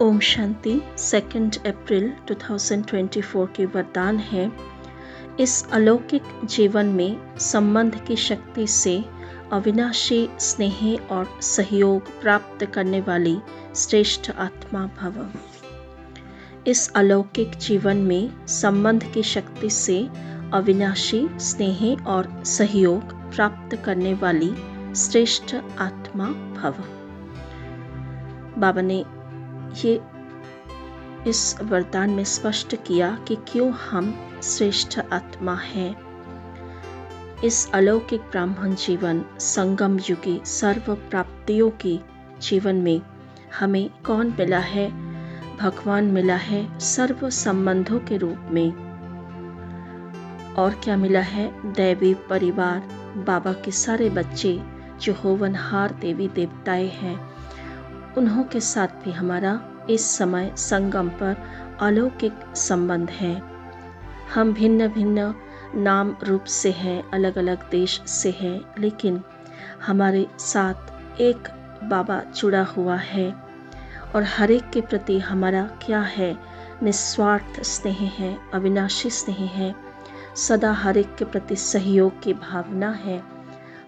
ओम शांति 2 अप्रैल 2024 की वरदान है। इस अलौकिक जीवन में संबंध की शक्ति से अविनाशी स्नेह और सहयोग प्राप्त करने वाली श्रेष्ठ आत्मा भव। इस अलौकिक जीवन में संबंध की शक्ति से अविनाशी स्नेह और सहयोग प्राप्त करने वाली श्रेष्ठ आत्मा भव। बाबा ने ये इस वरदान में स्पष्ट किया कि क्यों हम श्रेष्ठ आत्मा हैं। इस अलौकिक ब्राह्मण जीवन संगम युगी सर्व प्राप्तियों की जीवन में हमें कौन मिला है? भगवान मिला है सर्व संबंधों के रूप में। और क्या मिला है? दैवी परिवार, बाबा के सारे बच्चे जो होवनहार देवी देवताएं हैं, उन्हों के साथ भी हमारा इस समय संगम पर अलौकिक संबंध है। हम भिन्न भिन्न नाम रूप से हैं, अलग अलग देश से हैं, लेकिन हमारे साथ एक बाबा जुड़ा हुआ है और हर एक के प्रति हमारा क्या है? निस्वार्थ स्नेह है, अविनाशी स्नेह है, सदा हर एक के प्रति सहयोग की भावना है।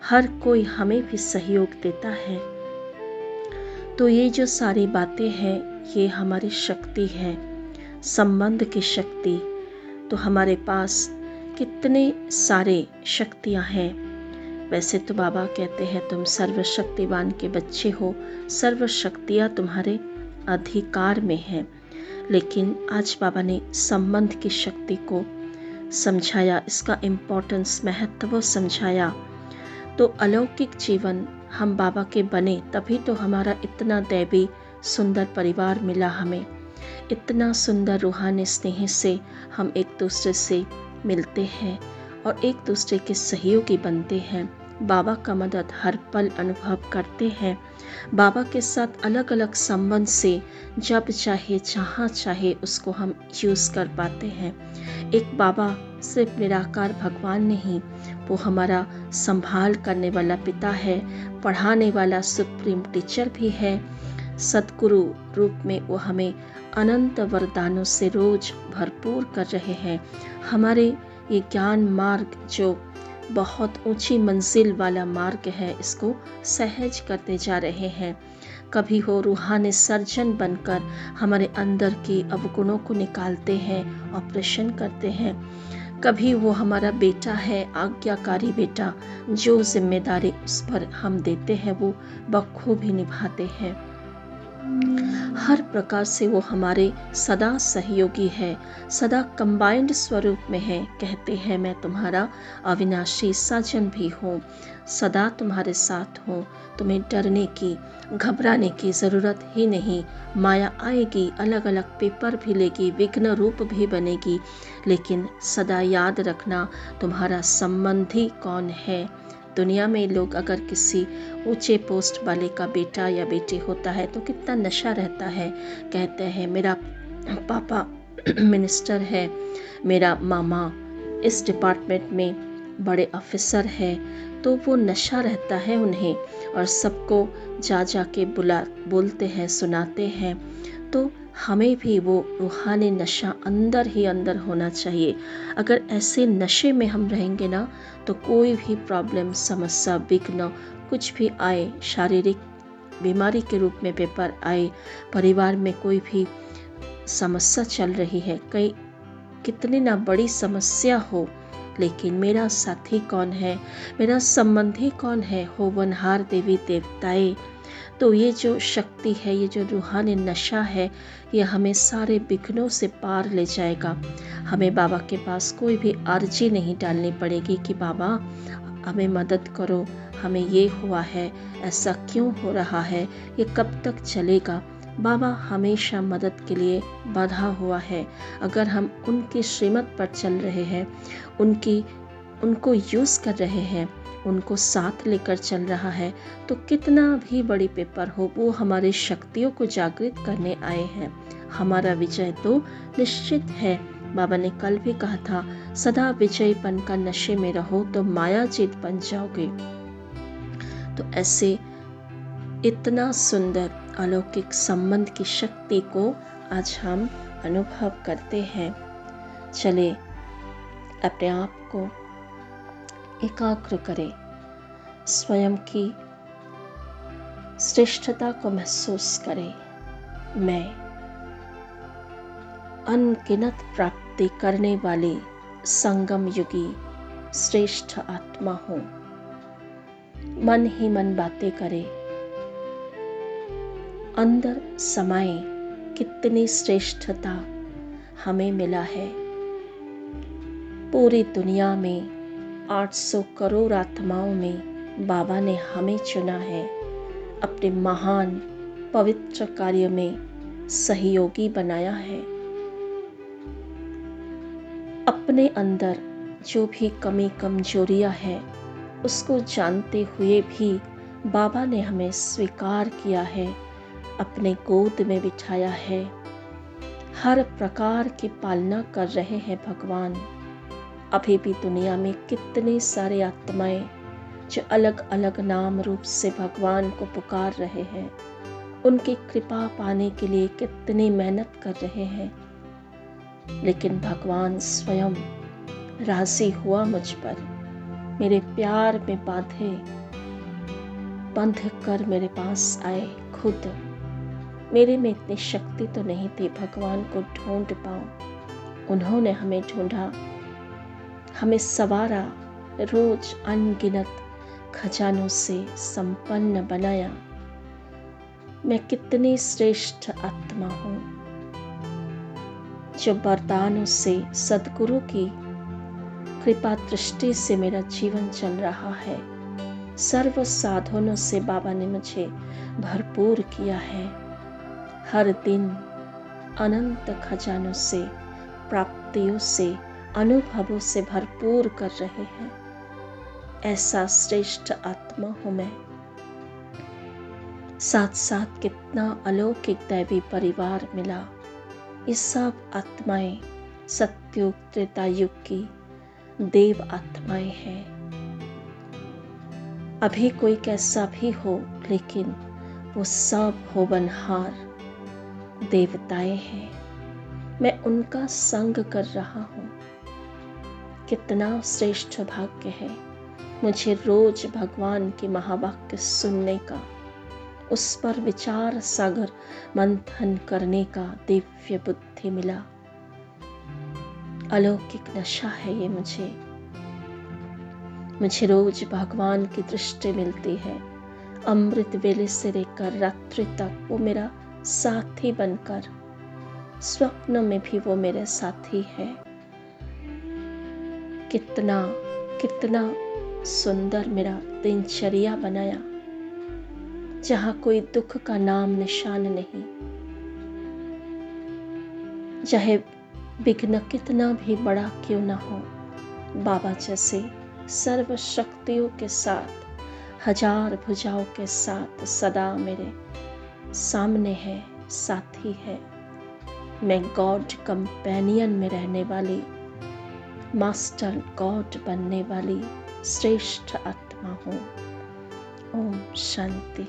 हर कोई हमें भी सहयोग देता है। तो ये जो सारी बातें हैं, ये हमारी शक्ति है, संबंध की शक्ति। तो हमारे पास कितने सारे शक्तियाँ हैं। वैसे तो बाबा कहते हैं तुम सर्वशक्तिवान के बच्चे हो, सर्व शक्तियाँ तुम्हारे अधिकार में हैं। लेकिन आज बाबा ने संबंध की शक्ति को समझाया, इसका इम्पोर्टेंस, महत्व समझाया। तो अलौकिक जीवन हम बाबा के बने तभी तो हमारा इतना दैवी सुंदर परिवार मिला हमें। इतना सुंदर रूहानी स्नेह से हम एक दूसरे से मिलते हैं और एक दूसरे के सहयोगी बनते हैं। बाबा का मदद हर पल अनुभव करते हैं। बाबा के साथ अलग अलग संबंध से जब चाहे जहाँ चाहे उसको हम यूज़ कर पाते हैं। एक बाबा सिर्फ निराकार भगवान नहीं, वो हमारा संभाल करने वाला पिता है, पढ़ाने वाला सुप्रीम टीचर भी है। सद्गुरु रूप में वो हमें अनंत वरदानों से रोज भरपूर कर रहे हैं। हमारे ये ज्ञान मार्ग जो बहुत ऊंची मंजिल वाला मार्ग है, इसको सहज करते जा रहे हैं। कभी हो रूहानी सर्जन बनकर हमारे अंदर की अवगुणों को निकालते हैं, ऑपरेशन करते हैं। कभी वो हमारा बेटा है, आज्ञाकारी बेटा, जो जिम्मेदारी उस पर हम देते हैं वो बखूबी निभाते हैं। हर प्रकार से वो हमारे सदा सहयोगी है, सदा कंबाइंड स्वरूप में है। कहते हैं मैं तुम्हारा अविनाशी साजन भी हूँ, सदा तुम्हारे साथ हूँ। तुम्हें डरने की, घबराने की ज़रूरत ही नहीं। माया आएगी, अलग अलग पेपर भी लेगी, विघ्न रूप भी बनेगी, लेकिन सदा याद रखना तुम्हारा संबंधी कौन है। दुनिया में लोग अगर किसी ऊंचे पोस्ट वाले का बेटा या बेटी होता है तो कितना नशा रहता है। कहते हैं मेरा पापा मिनिस्टर है, मेरा मामा इस डिपार्टमेंट में बड़े ऑफिसर है, तो वो नशा रहता है उन्हें और सबको जा के बोलते हैं, सुनाते हैं। तो हमें भी वो रूहानी नशा अंदर ही अंदर होना चाहिए। अगर ऐसे नशे में हम रहेंगे ना, तो कोई भी प्रॉब्लम, समस्या, विघ्न कुछ भी आए, शारीरिक बीमारी के रूप में पेपर आए, परिवार में कोई भी समस्या चल रही है, कई कितनी ना बड़ी समस्या हो, लेकिन मेरा साथी कौन है, मेरा संबंधी कौन है? होवनहार देवी देवताएं। तो ये जो शक्ति है, ये जो रूहानी नशा है, ये हमें सारे विघ्नों से पार ले जाएगा। हमें बाबा के पास कोई भी अर्जी नहीं डालनी पड़ेगी कि बाबा हमें मदद करो, हमें ये हुआ है, ऐसा क्यों हो रहा है, ये कब तक चलेगा। बाबा हमेशा मदद के लिए बाधा हुआ है। अगर हम उनकी श्रीमत पर चल रहे हैं, उनको यूज़ कर रहे हैं, उनको साथ लेकर चल रहा है, तो कितना भी बड़ी पेपर हो, वो हमारी शक्तियों को जागृत करने आए हैं। हमारा विजय तो निश्चित है। बाबा ने कल भी कहा था, सदा विजयपन का नशे में रहो तो माया जीत बन जाओगे। तो ऐसे इतना सुंदर अलौकिक संबंध की शक्ति को आज हम अनुभव करते हैं। चले अपने आप को एकाग्र करें, स्वयं की श्रेष्ठता को महसूस करें। मैं अनगिनत प्राप्ति करने वाली संगम युगी श्रेष्ठ आत्मा हूँ। मन ही मन बातें करे, अंदर समाये कितनी श्रेष्ठता हमें मिला है। पूरी दुनिया में 800 करोड़ आत्माओं में बाबा ने हमें चुना है, अपने महान पवित्र कार्य में सहयोगी बनाया है। अपने अंदर जो भी कमी कमजोरियां है उसको जानते हुए भी बाबा ने हमें स्वीकार किया है, अपने गोद में बिठाया है। हर प्रकार की पालना कर रहे हैं भगवान। अभी भी दुनिया में कितने सारे आत्माएं जो अलग अलग नाम रूप से भगवान को पुकार रहे हैं, उनकी कृपा पाने के लिए कितनी मेहनत कर रहे हैं, लेकिन भगवान स्वयं राजी हुआ मुझ पर, मेरे प्यार में बंध कर मेरे पास आए। खुद मेरे में इतनी शक्ति तो नहीं थी भगवान को ढूंढ पाऊं, उन्होंने हमें ढूंढा, हमें सवारा, रोज अनगिनत खजानों से संपन्न बनाया। मैं कितनी श्रेष्ठ आत्मा हूँ जो वरदानों से, सद्गुरु की कृपा दृष्टि से मेरा जीवन चल रहा है। सर्व साधनों से बाबा ने मुझे भरपूर किया है। हर दिन अनंत खजानों से, प्राप्तियों से, अनुभवों से भरपूर कर रहे हैं। ऐसा श्रेष्ठ आत्मा हूँ मैं। साथ साथ कितना अलौकिक दैवी परिवार मिला। ये सब आत्माएं सत्युग त्रेता युग की देव आत्माएं हैं। अभी कोई कैसा भी हो, लेकिन वो सब होनहार देवताएं हैं। मैं उनका संग कर रहा हूँ। कितना श्रेष्ठ भाग्य है मुझे रोज भगवान के महावाक्य सुनने का, उस पर विचार सागर मंथन करने का दिव्य बुद्धि मिला। अलौकिक नशा है ये मुझे रोज भगवान की दृष्टि मिलती है। अमृत वेले से लेकर रात्रि तक वो मेरा साथी बनकर, स्वप्न में भी वो मेरे साथी है। कितना कितना सुंदर मेरा दिनचर्या बनाया, जहाँ कोई दुख का नाम निशान नहीं। चाहे विघ्न कितना भी बड़ा क्यों न हो, बाबा जैसे सर्व शक्तियों के साथ, हजार भुजाओं के साथ सदा मेरे सामने है, साथी है। मैं गॉड कंपेनियन में रहने वाली, मास्टर गॉड बनने वाली श्रेष्ठ आत्मा हूँ। ओम शांति।